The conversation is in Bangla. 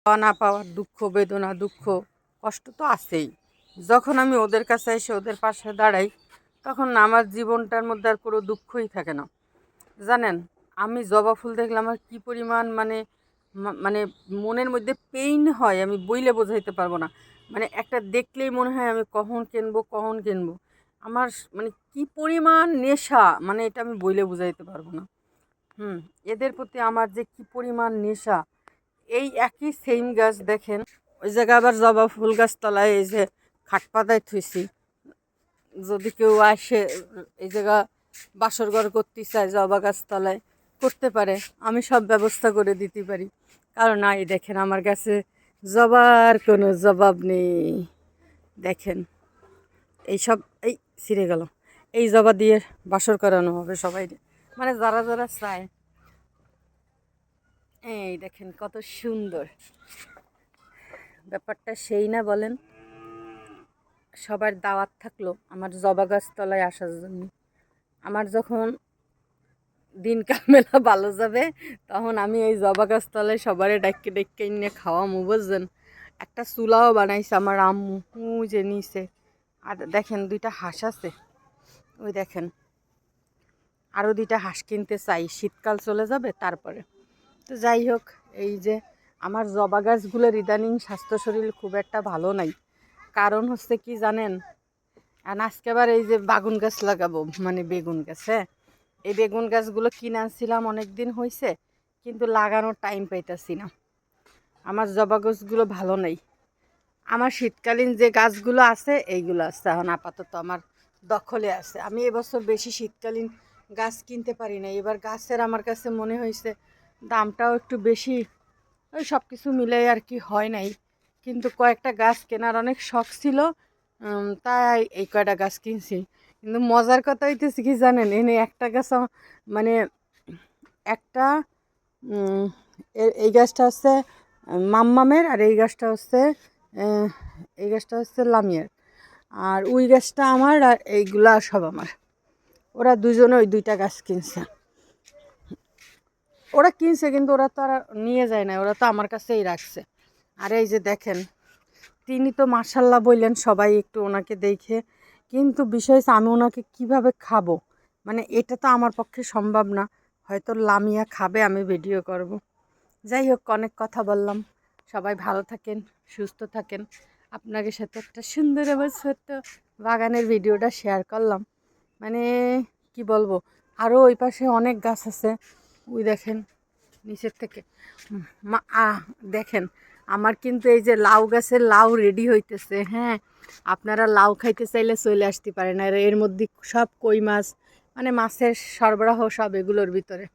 পাওয়া না পাওয়ার দুঃখ বেদনা দুঃখ কষ্ট তো আছেই। যখন আমি ওদের কাছে এসে ওদের পাশে দাঁড়াই তখন আমার জীবনটার মধ্যে আর কোনো দুঃখই থাকে না। জানেন, আমি জবা ফুল দেখলে আমার কী পরিমাণ মানে মনের মধ্যে পেইন হয়, আমি বইলে বোঝাইতে পারবো না। মানে একটা দেখলেই মনে হয় আমি কখন কিনবো কখন কিনবো। আমার মানে কী পরিমাণ নেশা, মানে এটা আমি বইলে বুঝাইতে পারবো না। এদের প্রতি আমার যে কী পরিমাণ নেশা। এই একই সেম গাছ দেখেন, ওই জায়গায় আবার জবা ফুল গাছ তলায় এই যে খাট পাতায় থুইছি, যদি কেউ আসে এই জায়গা বাসর ঘর করতে চায় জবা গাছ তলায় করতে পারে, আমি সব ব্যবস্থা করে দিতে পারি। কারণ এই দেখেন আমার কাছে জবার কোনো জবাব নেই। দেখেন এইসব এই ছিঁড়ে গেল, এই জবা দিয়ে বাসর করানো হবে সবাই, মানে যারা যারা চায়। এই দেখেন কত সুন্দর ব্যাপারটা, সেই না বলেন? সবার দাওয়াত থাকলো আমার জবা গাছ তলায় আসার জন্য। আমার যখন দিনকাল মেলা ভালো যাবে তখন আমি এই জবা গাছ তলায় সবারে ডাক্কে ডাক্কে নিয়ে খাওয়ামু, বুঝছেন? একটা চুলাও বানাইছে আমার আম্মু যে নিচে। আর দেখেন দুইটা হাঁস আছে, ওই দেখেন আরও দুইটা হাঁস কিনতে চাই, শীতকাল চলে যাবে তারপরে। তো যাই হোক, এই যে আমার জবা গাছগুলোর ইদানিং স্বাস্থ্য শরীর খুব একটা ভালো নাই। কারণ হচ্ছে কি জানেন, আজকে আবার এই যে বাগুন গাছ লাগাবো, মানে বেগুন গাছ। হ্যাঁ, এই বেগুন গাছগুলো কিনে আনছিলাম অনেক দিন হয়েছে, কিন্তু লাগানোর টাইম পাইতেছি না। আমার জবা গাছগুলো ভালো নেই। আমার শীতকালীন যে গাছগুলো আছে এইগুলো আছে এখন আপাতত আমার দখলে আছে। আমি এবছর বেশি শীতকালীন গাছ কিনতে পারি না। এবার গাছের আমার কাছে মনে হয়েছে দামটাও একটু বেশি, ওই সব কিছু মিলাই আর কি হয় নাই। কিন্তু কয়েকটা গাছ কেনার অনেক শখ ছিল, তাই এই কয়টা গাছ কিনছি। কিন্তু মজার কথা হইতেছে কি জানেন, এনে একটা গাছ মানে একটা এই গাছটা হচ্ছে মাম্মামের, আর এই গাছটা হচ্ছে লামিয়ার, আর ওই গাছটা আমার, আর এইগুলা সব আমার। ওরা দুজনে ওই দুইটা গাছ কিনছে। ওরা কিনছে কিন্তু ওরা তো আর নিয়ে যায় না, ওরা তো আমার কাছেই রাখছে। আর এই যে দেখেন, তিনি তো মাশাল্লাহ বললেন সবাই একটু ওনাকে দেখে, কিন্তু বিষয় হচ্ছে আমি ওনাকে কিভাবে খাবো, মানে এটা তো আমার পক্ষে সম্ভব না। হয়তো লামিয়া খাবে, আমি ভিডিও করব। যাই হোক, অনেক কথা বললাম। সবাই ভালো থাকেন, সুস্থ থাকেন। আপনাদের সাথে একটা সুন্দর আবার ছোট্ট বাগানের ভিডিওটা শেয়ার করলাম। মানে কি বলবো, আরও ওই পাশে অনেক গাছ আছে, ওই দেখেন নিচের থেকে দেখেন। আমার কিন্তু এই যে লাউ গাছের লাউ রেডি হইতেছে। হ্যাঁ, আপনারা লাউ খাইতে চাইলে চলে আসতে পারেন। আর এর মধ্যে সব কই মাছ, মানে মাছের সরবরাহ সব এগুলোর ভিতরে।